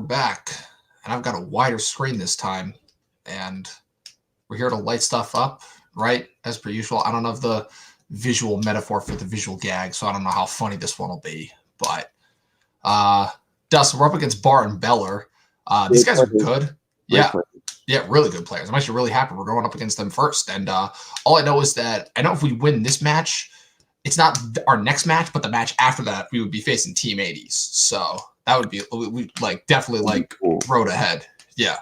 back, and I've got a wider screen this time, and we're here to light stuff up, right? As per usual. I don't know the visual metaphor for the visual gag, so I don't know how funny this one will be. But Dustin, we're up against Bar and Beller. These guys are good. Yeah, really good players. I'm actually really happy we're going up against them first. And all I know is that I know if we win this match, it's not our next match, but the match after that, we would be facing Team 80s. So that would be we like definitely like road ahead. Yeah.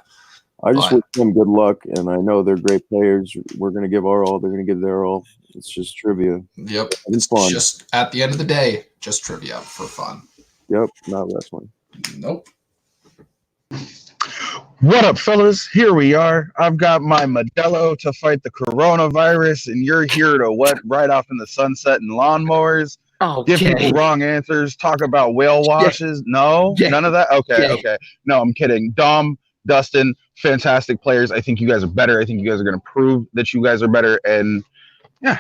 I just wish them good luck, and I know they're great players. We're going to give our all. They're going to give their all. It's just trivia. Yep. It's fun. Just at the end of the day, just trivia for fun. Yep. Not wrestling. Nope. What up, fellas? Here we are. I've got my Modelo to fight the coronavirus, and you're here to ride off in the sunset and lawnmowers. Give people wrong answers. Talk about whale washes. No, none of that. Okay. No, I'm kidding. Dom, Dustin, fantastic players. I think you guys are better. I think you guys are going to prove that you guys are better. And yeah,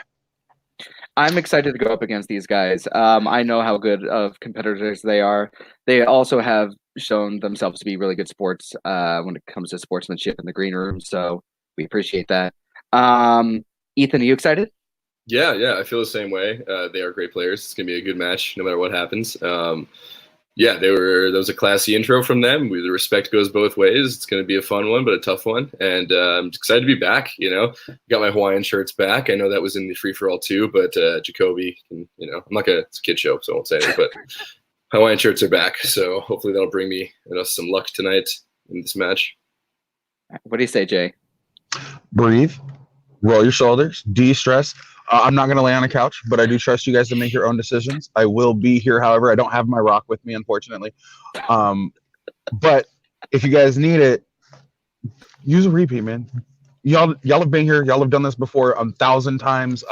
I'm excited to go up against these guys. I know how good of competitors they are. They also have shown themselves to be really good sports when it comes to sportsmanship in the green room. So we appreciate that. Ethan, are you excited? Yeah, I feel the same way. They are great players. It's going to be a good match no matter what happens. Yeah, there was a classy intro from them. The respect goes both ways. It's going to be a fun one, but a tough one. And I'm excited to be back. Got my Hawaiian shirts back. I know that was in the free-for-all too, but Jacoby, it's a kid show, so I won't say it, but Hawaiian shirts are back. So hopefully that'll bring me some luck tonight in this match. What do you say, Jay? Breathe, roll your shoulders, de-stress. I'm not going to lay on a couch, but I do trust you guys to make your own decisions. I will be here, however. I don't have my rock with me, unfortunately. But if you guys need it, use a repeat, man. Y'all have been here. Y'all have done this before 1,000 times.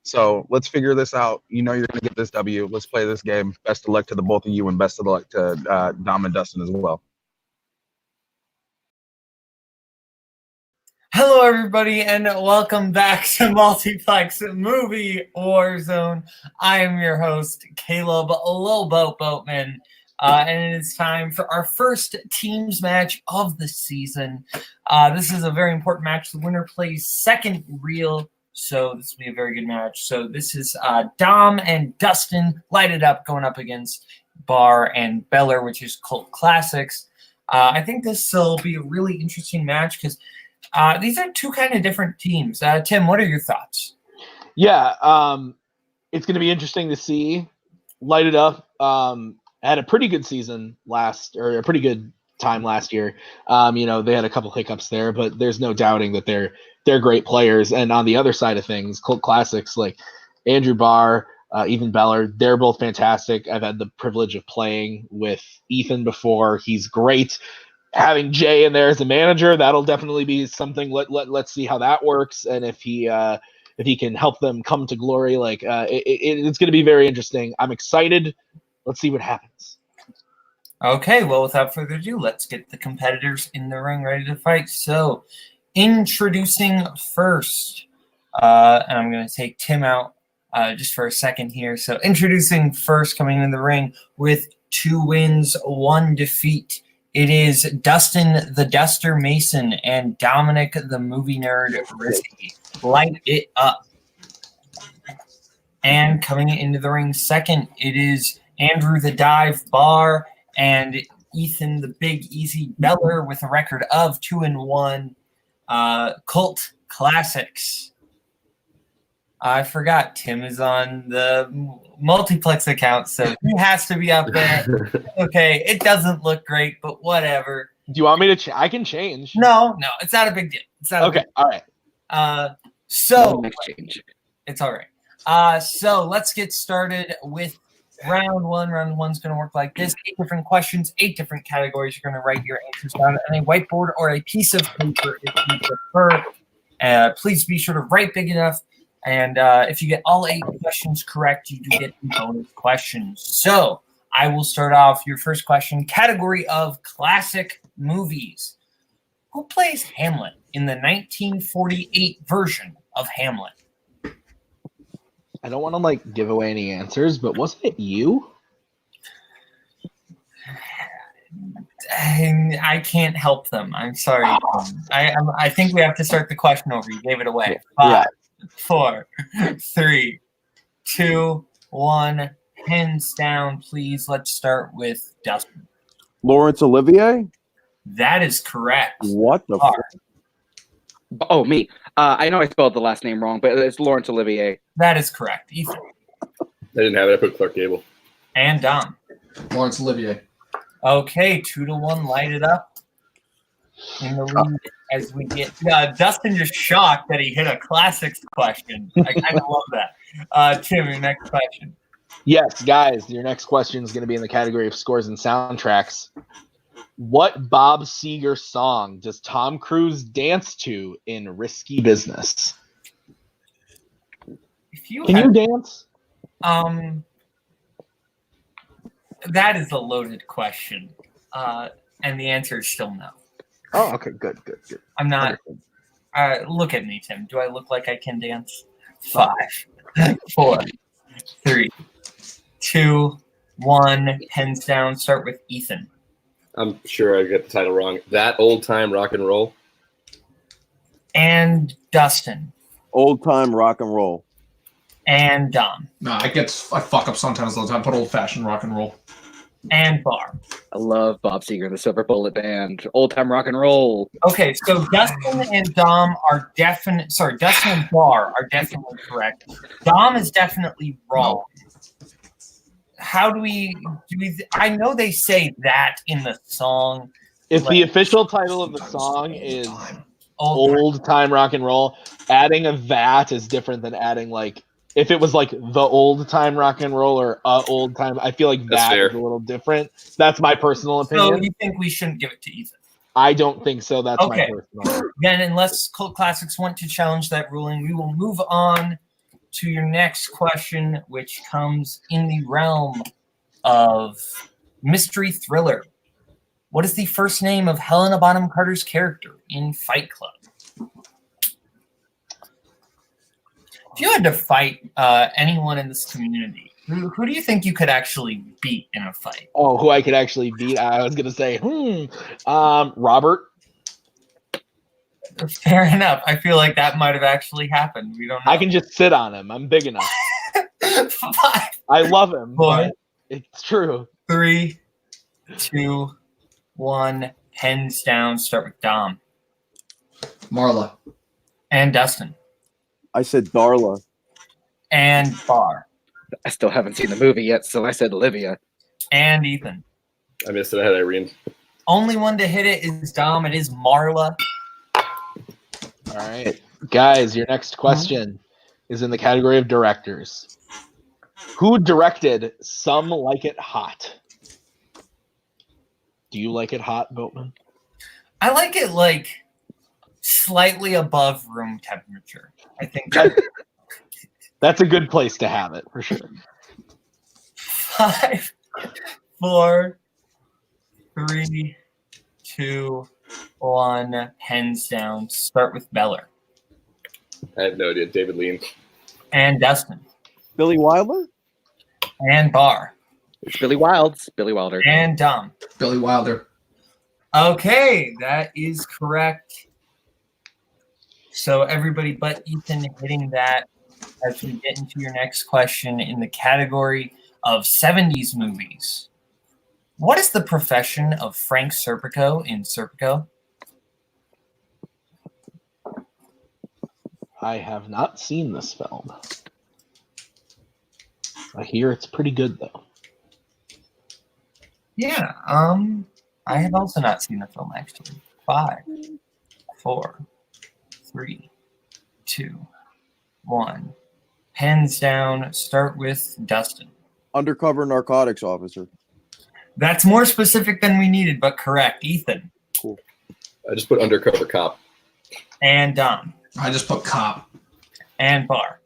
So let's figure this out. You're going to get this W. Let's play this game. Best of luck to the both of you, and best of luck to Dom and Dustin as well. Hello, everybody, and welcome back to Multiplex Movie Warzone. I am your host, Kaleb Koho Boatman, and it is time for our first teams match of the season. This is a very important match. The winner plays second reel, so this will be a very good match. So this is Dom and Dustin lighted up going up against Bar and Beller, which is Cult Classics. I think this will be a really interesting match because these are two kind of different teams. Tim, what are your thoughts? Yeah, it's going to be interesting to see. Light It Up had a pretty good season a pretty good time last year. They had a couple hiccups there, but there's no doubting that they're great players. And on the other side of things, Cult Classics like Andrew Barr, Ethan Beller, they're both fantastic. I've had the privilege of playing with Ethan before. He's great. Having Jay in there as a manager, that'll definitely be something. Let's see how that works, and if he can help them come to glory, it's going to be very interesting. I'm excited. Let's see what happens. Okay, well, without further ado, let's get the competitors in the ring ready to fight. So, introducing first, and I'm going to take Tim out just for a second here. So, introducing first, coming in the ring with 2 wins, 1 defeat. It is Dustin the Duster Mason and Dominic the Movie Nerd Risky. Light it up. And coming into the ring second, it is Andrew the Dive Bar and Ethan the Big Easy Beller with a record of 2-1. Cult Classics. I forgot Tim is on the Multiplex account, so he has to be up there. Okay, it doesn't look great, but whatever. Do you want me to I can change. No, it's not a big deal. It's not okay, all right. So it's all right. So let's get started with round 1. Round 1's going to work like this. 8 different questions, 8 different categories. You're going to write your answers down on a whiteboard or a piece of paper if you prefer. Please be sure to write big enough. And if you get all 8 questions correct, you do get bonus questions. So I will start off your first question. Category of classic movies. Who plays Hamlet in the 1948 version of Hamlet? I don't want to give away any answers, but wasn't it you? I can't help them. I'm sorry. I think we have to start the question over. You gave it away. 5, 4, 3, 2, 1. Hands down, please. Let's start with Dustin. Laurence Olivier? That is correct. What the Fuck? Oh, me. I know I spelled the last name wrong, but it's Laurence Olivier. That is correct. Ethan. I didn't have it. I put Clark Gable. And Dom. Laurence Olivier. Okay, 2-1. Light it up. In the lead as we get Dustin just shocked that he hit a classics question. I kind of love that. Tim, your next question. Yes, guys, your next question is going to be in the category of scores and soundtracks. What Bob Seger song does Tom Cruise dance to in Risky Business? Can you dance? That is a loaded question, and the answer is still no. Oh, okay, good. I'm not. Look at me, Tim. Do I look like I can dance? 5, 4, 3, 2, 1. Hands down. Start with Ethan. I'm sure I get the title wrong. That Old Time Rock and Roll. And Dustin. Old Time Rock and Roll. And Dom. No, I fuck up sometimes all the time. Put old fashioned rock and roll. And Bar. I love Bob Seger, the Silver Bullet Band, Old Time Rock and Roll. Okay, so Dustin and Dom are definite. Sorry, Dustin and Bar are definitely correct. Dom is definitely wrong. How do we? I know they say that in the song. If the official title of the song is Old Time Rock and Roll, adding a that is different than adding like. If it was like the Old Time Rock and Roll or Old Time, I feel like that is a little different. That's my personal opinion. So you think we shouldn't give it to Ethan? I don't think so. That's my personal. Then, unless Cult Classics want to challenge that ruling, we will move on to your next question, which comes in the realm of mystery thriller. What is the first name of Helena Bonham Carter's character in Fight Club? If you had to fight anyone in this community, who do you think you could actually beat in a fight? Oh, who I could actually beat? I was going to say, Robert. Fair enough. I feel like that might have actually happened. We don't know. I can just sit on him. I'm big enough. 5, I love him, 4, but it's true. 3, 2, 1. Hands down. Start with Dom. Marla. And Dustin. I said Darla. And Bar. I still haven't seen the movie yet, so I said Olivia. And Ethan. I missed it. I had Irene. Only one to hit it is Dom. It is Marla. All right. Guys, your next question is in the category of directors. Who directed Some Like It Hot? Do you like it hot, Boatman? I like it like slightly above room temperature. I think that's a good place to have it for sure. 5, 4, 3, 2, 1. Hands down. Start with Beller. I have no idea. David Lean. And Dustin. Billy Wilder? And Bar. It's Billy Wilder. And Dom. Billy Wilder. Okay, that is correct. So everybody but Ethan hitting that as we get into your next question in the category of 70s movies. What is the profession of Frank Serpico in Serpico? I have not seen this film. I hear it's pretty good though. Yeah, I have also not seen the film actually. 5, 4, 3, 2, 1. Hands down. Start with Dustin. Undercover narcotics officer. That's more specific than we needed, but correct. Ethan. Cool. I just put Undercover Cop. And Dom. I just put cop. And Bar.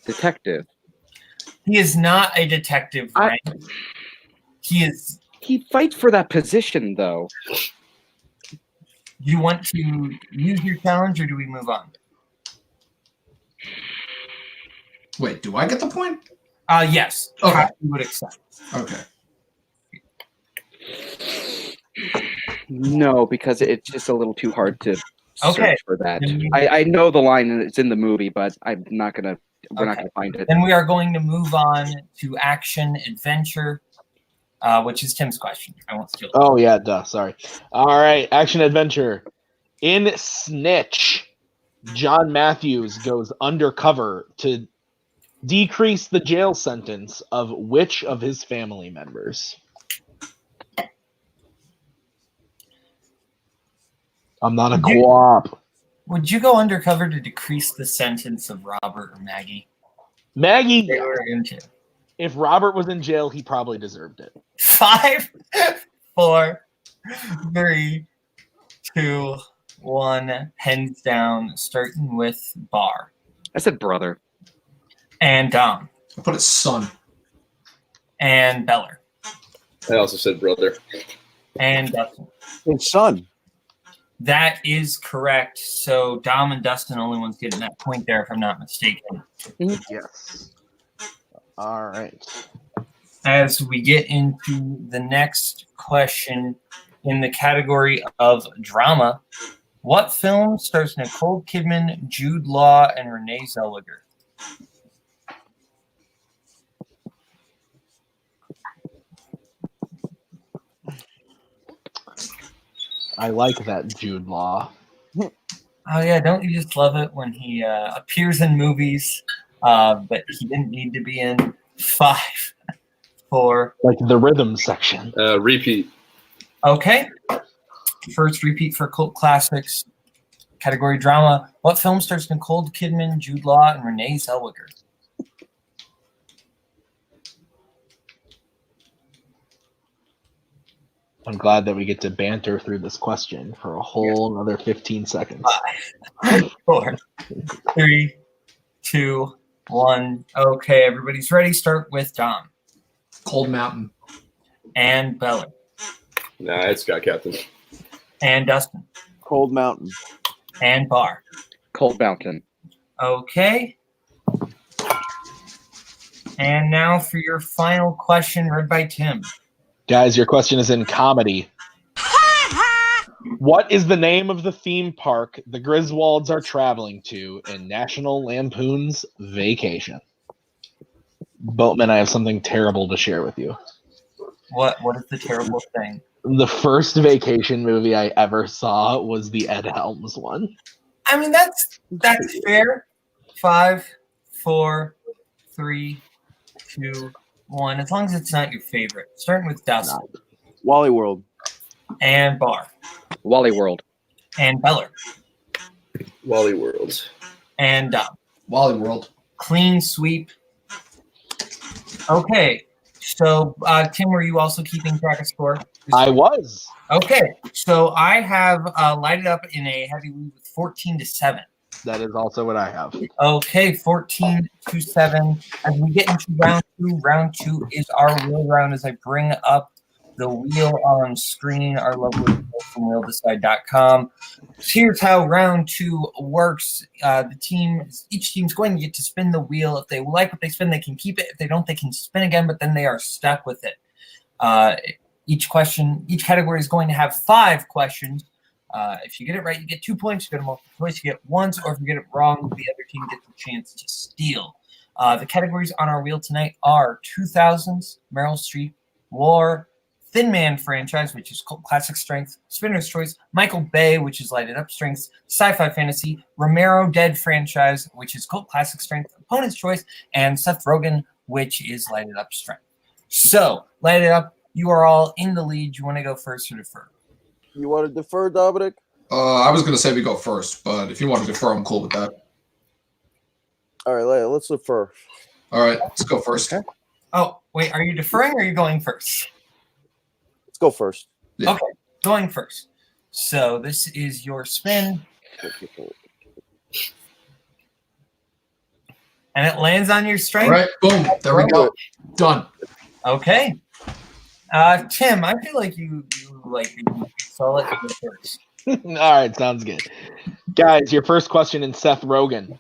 Detective. He is not a detective, right? He is. He fights for that position, though. You want to use your challenge, or do we move on? Wait, do I get the point? Yes. Okay. You would accept. Okay. No, because it's just a little too hard to Okay. search for that. I know the line and it's in the movie, but I'm not gonna. We're not gonna find it. Then we are going to move on to action adventure, which is Tim's question. I won't steal it. Oh yeah, duh. Sorry. All right, action adventure. In Snitch, John Matthews goes undercover to decrease the jail sentence of which of his family members? I'm not a co-op. Would you go undercover to decrease the sentence of Robert or Maggie? Maggie, They were in jail. if Robert was in jail, he probably deserved it. 5, 4, 3, 2, 1. Hands down, starting with Bar. I said brother. And Dom. I put it son. And Beller. I also said brother. And Dustin. His son. That is correct. So Dom and Dustin only ones getting that point there, if I'm not mistaken. Yes. All right. As we get into the next question in the category of drama, what film stars Nicole Kidman, Jude Law, and Renee Zellweger? I like that Jude Law. Oh yeah, don't you just love it when he appears in movies, but he didn't need to be in? 5, 4. Like the rhythm section. Repeat. Okay. First repeat for cult classics. Category drama. What film stars Nicole Kidman, Jude Law, and Renee Zellweger? I'm glad that we get to banter through this question for a whole another 15 seconds. 5, 4, 3, 2, 1. Okay, everybody's ready. Start with Dom. Cold Mountain. And Beller. Nah, it's got Captain. And Dustin. Cold Mountain. And Bar. Cold Mountain. Okay. And now for your final question, read by Tim. Guys, your question is in comedy. What is the name of the theme park the Griswolds are traveling to in National Lampoon's Vacation? Boatman, I have something terrible to share with you. What is the terrible thing? The first vacation movie I ever saw was the Ed Helms one. I mean, that's fair. 5, 4, 3, 2, 1. As long as it's not your favorite. Starting with Dustin. Wally World. And Bar. Wally World. And Beller. Wally World. And Dom. Wally World. Clean sweep. Okay. So, Tim, were you also keeping track of score? I was. Okay. So I have lighted up in a heavy lead with 14-7. That is also what I have. Okay, 14-7. As we get into round two is our wheel round as I bring up the wheel on screen, our lovely wheel from wheeldecide.com. Here's how round 2 works. Each team's going to get to spin the wheel. If they like what they spin, they can keep it. If they don't, they can spin again, but then they are stuck with it. Each category is going to have 5 questions. If you get it right, you get 2 points. If you get a multiple choice, you get once. Or if you get it wrong, the other team gets a chance to steal. The categories on our wheel tonight are 2000s, Meryl Streep, War, Thin Man franchise, which is classic strength, Spinner's Choice, Michael Bay, which is lighted up strengths, sci-fi fantasy, Romero Dead franchise, which is cult classic strength, opponent's choice, and Seth Rogen, which is lighted up strength. So, light it up. You are all in the lead. You want to go first or defer? You want to defer, Dominic? I was going to say we go first, but if you want to defer, I'm cool with that. All right, let's defer. All right, let's go first. Okay. Oh, wait, are you deferring or are you going first? Let's go first. Yeah. Okay, going first. So this is your spin. And it lands on your strength. All right, boom. There we go. Done. Okay. Tim, I feel like you so I'll let you go first. All right, sounds good. Guys, your first question in Seth Rogen.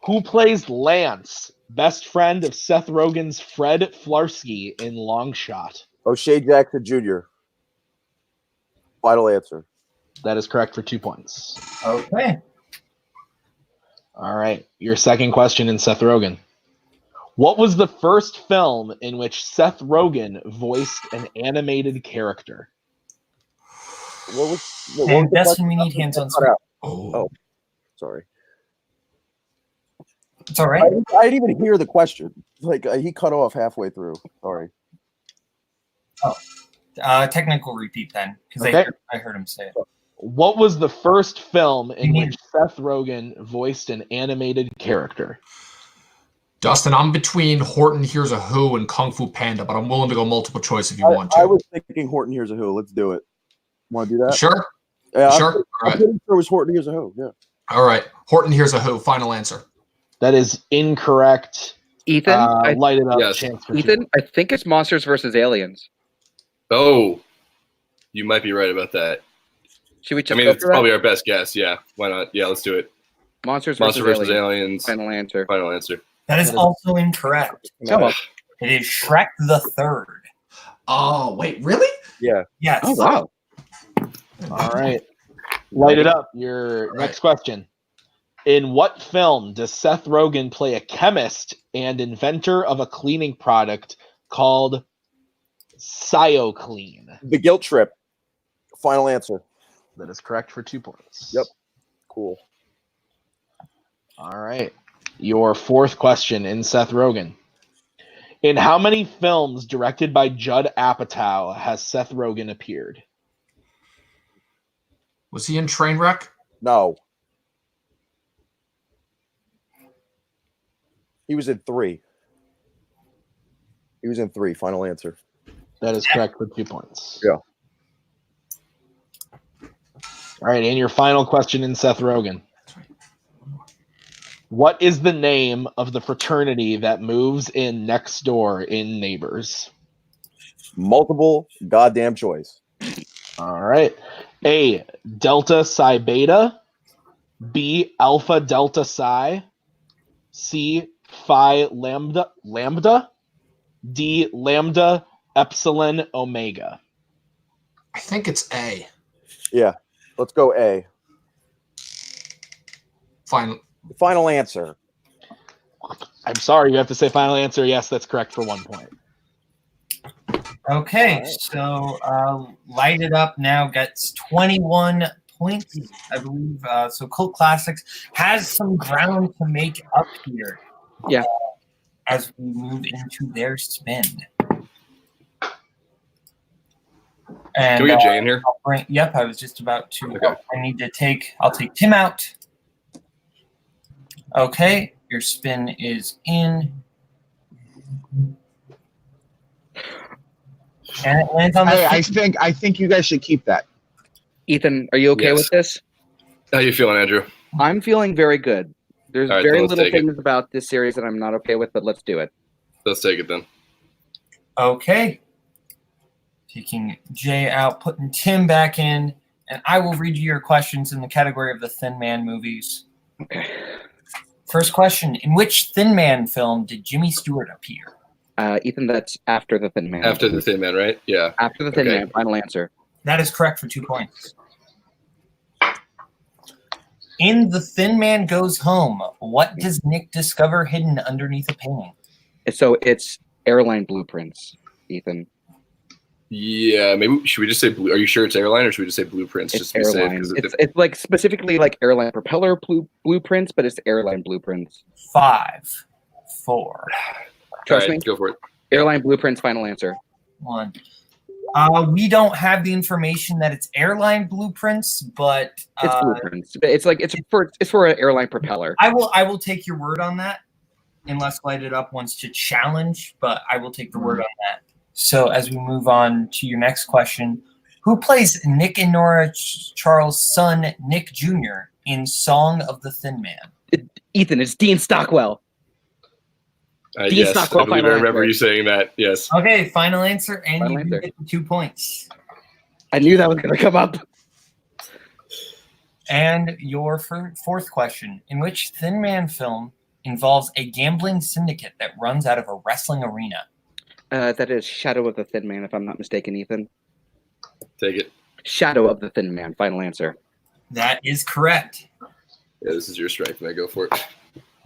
Who plays Lance, best friend of Seth Rogen's Fred Flarsky in Long Shot? O'Shea Jackson Jr. Final answer. That is correct for 2 points. Okay. All right. Your second question in Seth Rogen. What was the first film in which Seth Rogen voiced an animated character? What was And the Destin, question? we need hands on Cut screen. out. Oh. Sorry. It's all right. I didn't even hear the question. Like he cut off halfway through. Sorry. Technical repeat then, because Okay. I heard him say it. What was the first film in Mhm. which Seth Rogen voiced an animated character? Dustin, I'm between Horton Hears a Who and Kung Fu Panda, but I'm willing to go multiple choice if you want to. I was thinking Horton Hears a Who. Let's do it. Want to do that? Sure? Yeah, Sure? I'm All right. pretty sure it was Horton Hears a Who. Yeah. All right. Horton Hears a Who. Final answer. That is incorrect. Ethan, Light it up. Yes. Chance for Ethan, I think it's Monsters versus Aliens. Oh, you might be right about that. Should we I just mean, go it's for that? probably our best guess. Yeah, why not? Yeah, let's do it. Monsters Monster versus versus Aliens. Aliens. Final answer. Final answer. That is also incorrect. Come on. It is Shrek the Third. Oh, wait, really? Yeah. Yes. Oh, wow. All right. Light it up. Your next question. In what film does Seth Rogen play a chemist and inventor of a cleaning product called CyanoClean? The Guilt Trip. Final answer. That is correct for 2 points. Yep. Cool. All right. Your fourth question in Seth Rogen. In how many films directed by Judd Apatow has Seth Rogen appeared? Was he in Trainwreck? No. He was in 3. He was in 3. Final answer. That is correct for 2 points. Yeah. All right, and your final question in Seth Rogen. What is the name of the fraternity that moves in next door in Neighbors? Multiple goddamn choice. All right. A, Delta Psi Beta. B, Alpha Delta Psi. C, Phi Lambda. D, Lambda Epsilon Omega. I think it's A. Yeah. Let's go A. Final answer. I'm sorry, you have to say final answer. Yes, that's correct for 1 point. Okay, All right. so Light It Up now gets 21 points, I believe. So Cult Classics has some ground to make up here. Yeah. As we move into their spin. And, Can we get Jay in here? Yep, I was just about to. Okay. I'll take Tim out. Okay, your spin is in. And it lands on the I think you guys should keep that. Ethan, are you okay Yes. with this? How you feeling, Andrew? I'm feeling very good. There's All right, very then let's little take it. things about this series that I'm not okay with, but let's do it. Let's take it then. Okay. Taking Jay out, putting Tim back in, and I will read you your questions in the category of the Thin Man movies. Okay. First question. In which Thin Man film did Jimmy Stewart appear? Ethan, that's after the Thin Man. After the Thin Man, right? Yeah. After the Thin Okay. Man. Final answer. That is correct for 2 points. In The Thin Man Goes Home, what does Nick discover hidden underneath a painting? So it's airline blueprints, Ethan. Yeah, maybe should we just say blue? Are you sure it's airline or should we just say blueprints? It's Just to be safe, airline. 'cause It's like specifically like airline propeller blueprints, but it's airline blueprints. 5, 4, Trust all right, me. go for it. Airline blueprints. Final answer. 1. We don't have the information that it's airline blueprints, but It's blueprints. It's like it's for an airline propeller. I will take your word on that, unless Light It Up wants to challenge, but I will take the word on that. So as we move on to your next question, who plays Nick and Nora Charles' son, Nick Jr., in Song of the Thin Man? Ethan, it's Dean Stockwell. Dean Yes, Stockwell, I believe I final remember answer. you saying that. Yes. Okay, final answer, and Final you answer. get the 2 points. I knew that was going to come up. And your fourth question, in which Thin Man film involves a gambling syndicate that runs out of a wrestling arena? That is Shadow of the Thin Man, if I'm not mistaken, Ethan. Take it. Shadow of the Thin Man. Final answer. That is correct. Yeah, this is your strength, man. Go for it.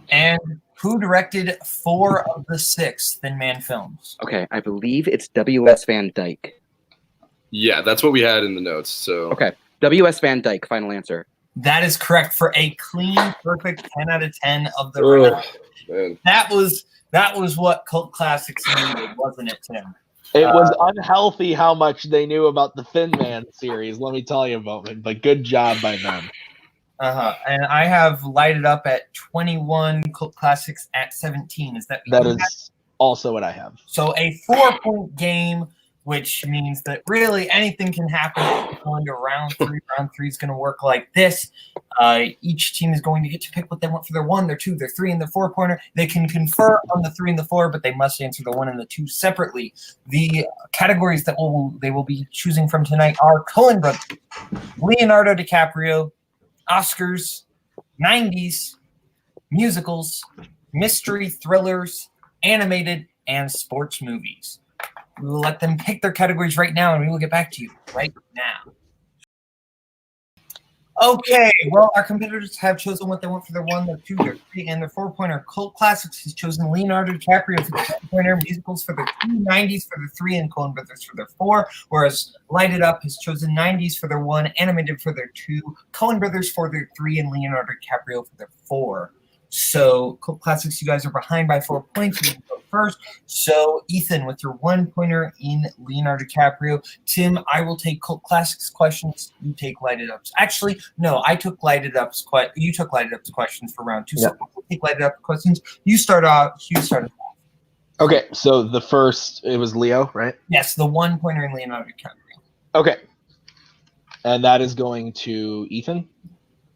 And who directed 4 of the 6 Thin Man films? Okay, I believe it's W.S. Van Dyke. Yeah, that's what we had in the notes. So Okay, W.S. Van Dyke. Final answer. That is correct for a clean, perfect 10 out of 10 of the Oh, round. man. That was what Cult Classics needed, wasn't it, Tim? It was unhealthy how much they knew about the Thin Man series. Let me tell you, Boatman. But good job by them. And I have lighted up at 21, Cult Classics at 17. Is that That is also what I have. so? A 4-point game, which means that really anything can happen going to round 3. Round 3 is going to work like this. Each team is going to get to pick what they want for their 1, their 2, their 3, and their 4-pointer. They can confer on the 3 and the 4, but they must answer the 1 and the 2 separately. The categories that they will be choosing from tonight are Coen Brothers, Leonardo DiCaprio, Oscars, 90s, musicals, mystery thrillers, animated, and sports movies. We will let them pick their categories right now, and we will get back to you right now. Okay, well, our competitors have chosen what they want for their 1, their 2, their 3, and their 4-pointer. Cult Classics has chosen Leonardo DiCaprio for the 7-pointer, musicals for their 2, 90s for their 3, and Coen Brothers for their 4, whereas Light It Up has chosen 90s for their 1, animated for their 2, Coen Brothers for their 3, and Leonardo DiCaprio for their 4. So, Cult Classics, you guys are behind by 4 points. You can go first. So, Ethan, with your 1-pointer in Leonardo DiCaprio. Tim, I will take Cult Classics questions. You take Light It Up's. Actually, no, I took Light It Up's. You took Light It Up's questions for round 2. So, I'll take Light It Up questions. You start off. Okay, so the first, it was Leo, right? Yes, the 1-pointer in Leonardo DiCaprio. Okay. And that is going to Ethan?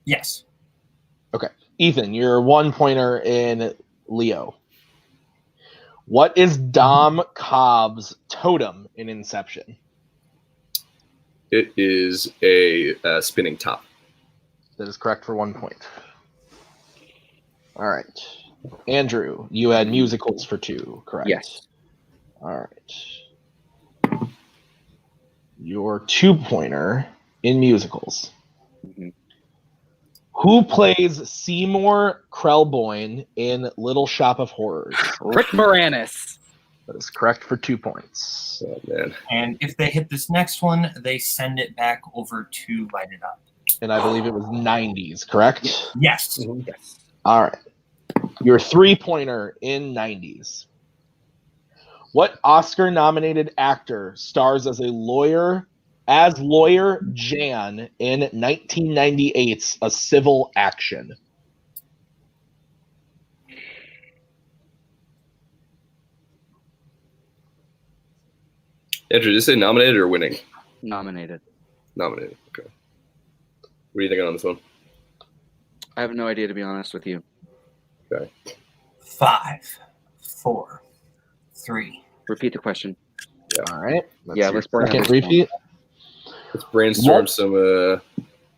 Yes. Okay. Ethan, your 1-pointer in Leo. What is Dom Cobb's totem in Inception? It is a spinning top. That is correct for 1 point. All right. Andrew, you had musicals for 2, correct? Yes. All right. Your 2-pointer in musicals. Mhm. Who plays Seymour Krelboyne in Little Shop of Horrors? Rick Moranis. That is correct for 2 points. Oh, man. And if they hit this next one, they send it back over to Light It Up. And I believe it was 90s, correct? Yes. Yes. All right. Your 3-pointer in 90s. What Oscar-nominated actor stars as lawyer Jan in 1998's A Civil Action? Andrew, did you say nominated or winning? Nominated. Nominated. Okay. What are you thinking on this one? I have no idea, to be honest with you. Okay. 5, 4, 3. Repeat the question. All right. Let's burn second this repeat. Let's brainstorm some.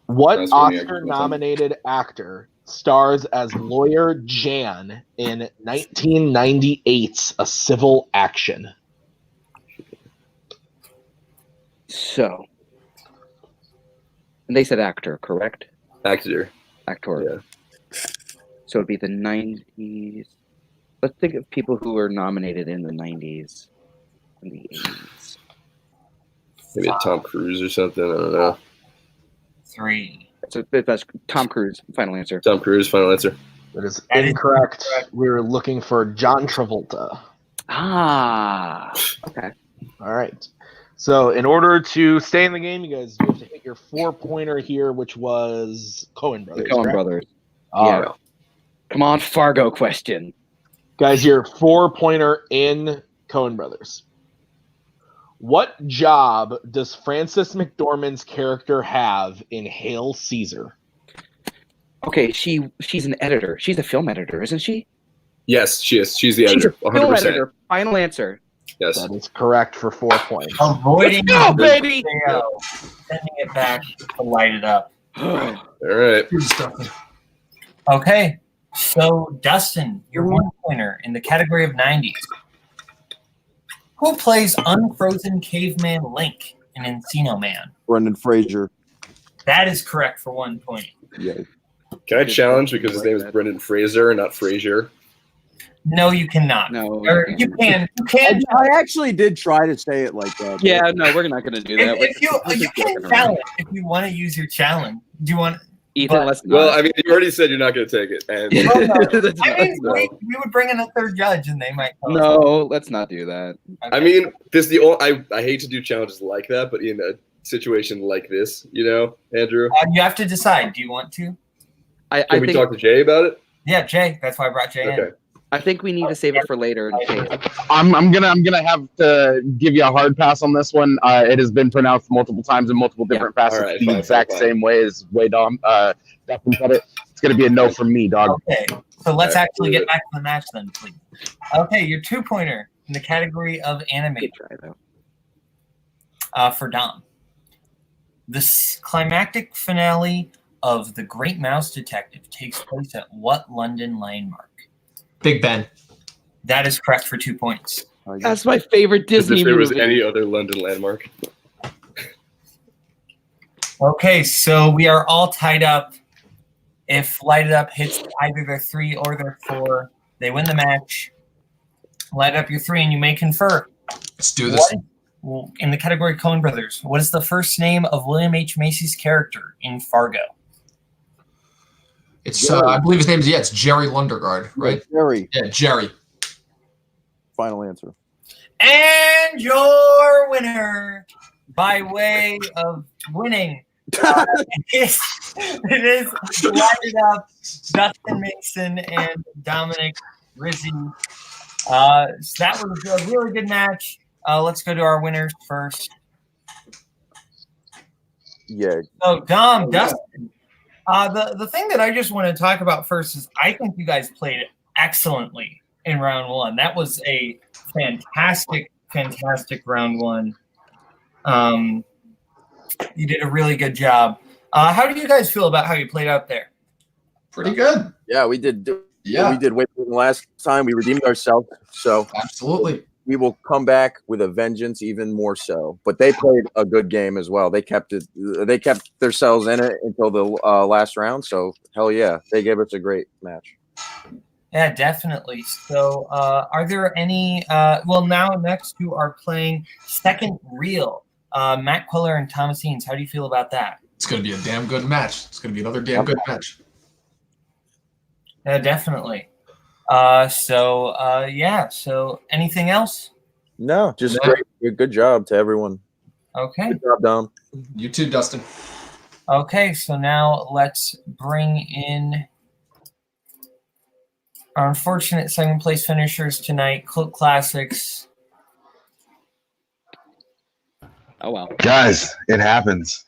What Oscar Oscar-nominated actor stars as lawyer Jan in 1998's A Civil Action? So, and they said actor, correct? Actor. Actor. Yeah. So it'd be the 90s. Let's think of people who were nominated in the 90s and the 80s. Maybe a Tom Cruise or something. I don't know. 3. So that's Tom Cruise. Final answer. Tom Cruise, final answer. That is That is incorrect. incorrect. We were looking for John Travolta. Ah. Okay. All right. So in order to stay in the game, you guys have to hit your 4-pointer here, which was Coen Brothers. The Coen correct? Brothers. All Yeah. right. Come on, Fargo question. Guys, your 4-pointer in Coen Brothers. What job does Frances McDormand's character have in Hail Caesar? Okay, she's an editor. She's a film editor, isn't she? Yes, she is. She's the She's a editor. film 100%. editor. Final answer. Yes. That is correct for 4 points. Avoiding Let's go, baby! sending it back to Light It Up. All right. Okay, so Dustin, your 1-pointer in the category of 90s. Who plays Unfrozen Caveman Link in Encino Man? Brendan Fraser. That is correct for 1 point. Yeah. Can I challenge because his name is Brendan Fraser, not Frazier? No, you cannot. No. Or you can. You can. I actually did try to say it like that. Yeah, no, we're not going to do that. If you can challenge if you want to use your challenge. Do you want? Ethan, let's not. Well, I mean, you already said you're not going to take it, and I mean, we would bring in a third judge, and they might. No, let's not do that. I mean, this is the only. I hate to do challenges like that, but in a situation like this, Andrew, you have to decide. Do you want to? Can we talk to Jay about it? Yeah, Jay. That's why I brought Jay in. I think we need to save it for later. I'm gonna have to give you a hard pass on this one. It has been pronounced multiple times in multiple different facets the exact same way as Dustin said it. It's gonna be a no from me, dog. Okay, so let's actually get back to the match then, please. Okay, your 2-pointer in the category of anime. For Dom. The climactic finale of The Great Mouse Detective takes place at what London landmark? Big Ben. That is correct for 2 points. That's my favorite Disney If there was movie. any other London landmark. Okay, so we are all tied up. If Light It Up hits either their 3 or their 4, they win the match. Light up your 3 and you may confer. Let's do this. In the category Coen Brothers, what is the first name of William H. Macy's character in Fargo? It's I believe his name is it's Jerry Lundegaard, right? Jerry. Yeah, Jerry. Final answer. And your winner, by way of winning, it is Light It Up, Dustin Mason and Dominic Rizzi. So that was a really good match. Let's go to our winners first. Yeah. So, Dom, Dustin, the thing that I just want to talk about first is I think you guys played excellently in round 1. That was a fantastic round 1. You did a really good job. How do you guys feel about how you played out there? Pretty good. Yeah, we did. Yeah. We did way better than last time. We redeemed ourselves. So absolutely. We will come back with a vengeance, even more so. But they played a good game as well. They kept it. They kept themselves in it until the last round. So hell yeah, they gave us a great match. Yeah, definitely. So, are there any? Well, now next you are playing Second Reel. Matt Quiller and Thomas Eanes. How do you feel about that? It's going to be a damn good match. It's going to be another damn good match. Yeah, definitely. So anything else? No, just great. Good job to everyone. Okay. Good job, Dom. You too, Dustin. Okay, so now let's bring in our unfortunate second place finishers tonight, Cult Classics. Oh, wow. Guys, it happens.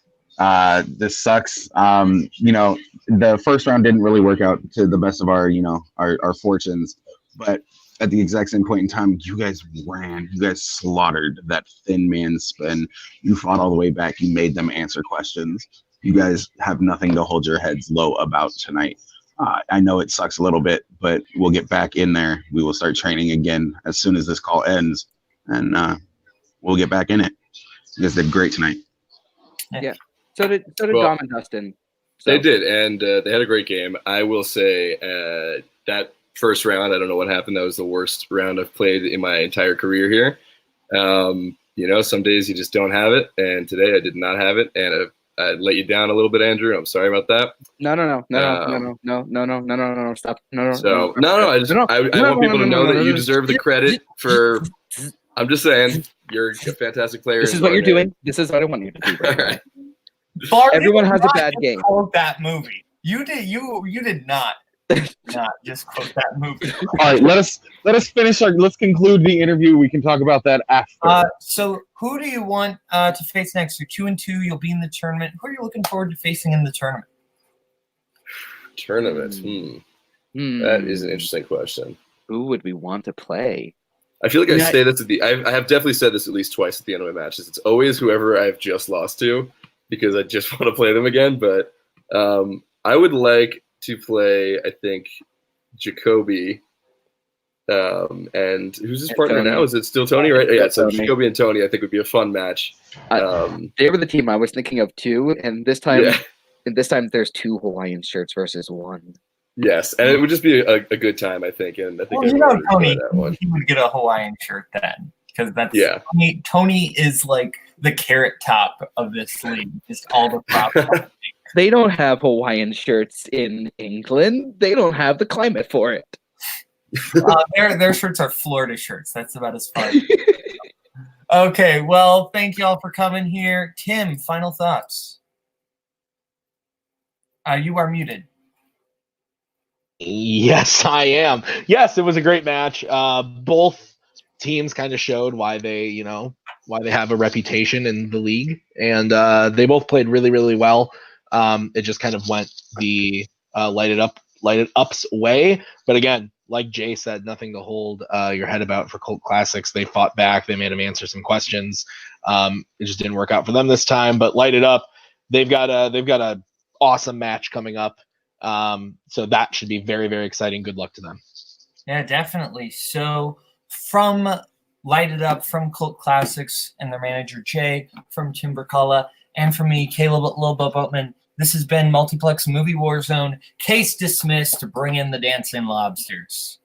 This sucks. The first round didn't really work out to the best of our fortunes, but at the exact same point in time, you guys slaughtered that thin man spin. You fought all the way back. You made them answer questions. You guys have nothing to hold your heads low about tonight. I know it sucks a little bit, but we'll get back in there. We will start training again as soon as this call ends, and we'll get back in it. You guys did great tonight. Yeah. So did Dom and Dustin. So. They did, and they had a great game. I will say that first round, I don't know what happened. That was the worst round I've played in my entire career here. Some days you just don't have it, and today I did not have it, and I let you down a little bit, Andrew. I'm sorry about that. No, stop. No. I want people to know that you deserve the credit for. I'm just saying, you're a fantastic player. This is what you're doing. This is what I want you to do. All right. Everyone has a bad game. Quote that movie. You did not just quote that movie. All right, let us finish let's conclude the interview. We can talk about that after. So who do you want to face next? You're 2-2. You'll be in the tournament. Who are you looking forward to facing in the tournament? That is an interesting question. Who would we want to play? I feel like I say this I have definitely said this at least twice at the end of my matches. It's always whoever I've just lost to, because I just want to play them again. But I would like to play, I think, Jacoby And who's his And partner Tony. now? Is it still Tony? Right? Yeah. So Tony. Jacoby and Tony, I think, would be a fun match. They were the team I was thinking of too, and this time, Yeah. there's 2 Hawaiian shirts versus 1. Yes, and it would just be a good time, I think. And I think Well, everyone would Tony, enjoy that one. he would get a Hawaiian shirt then, because that's Yeah. Tony is like the carrot top of this league. Just all the props. They don't have Hawaiian shirts in England. They don't have the climate for it. Their shirts are Florida shirts. That's about as far. Okay, well, thank y'all for coming here. Tim, final thoughts. You are muted. Yes, I am. Yes, it was a great match. Both teams kind of showed why they have a reputation in the league, and they both played really, really well. It just kind of went the lighted up's way, but again, like Jay said, nothing to hold your head about for Cult Classics. They fought back. They made him answer some questions. It just didn't work out for them this time. But light it up. They've got a awesome match coming up. So that should be very, very exciting. Good luck to them. Yeah, definitely. So from Light It Up, from Cult Classics and their manager Jay, from Tim Brzakala, and from me, Kaleb Koho Boatman, this has been Multiplex Movie Warzone. Case dismissed. Bring in the dancing lobsters.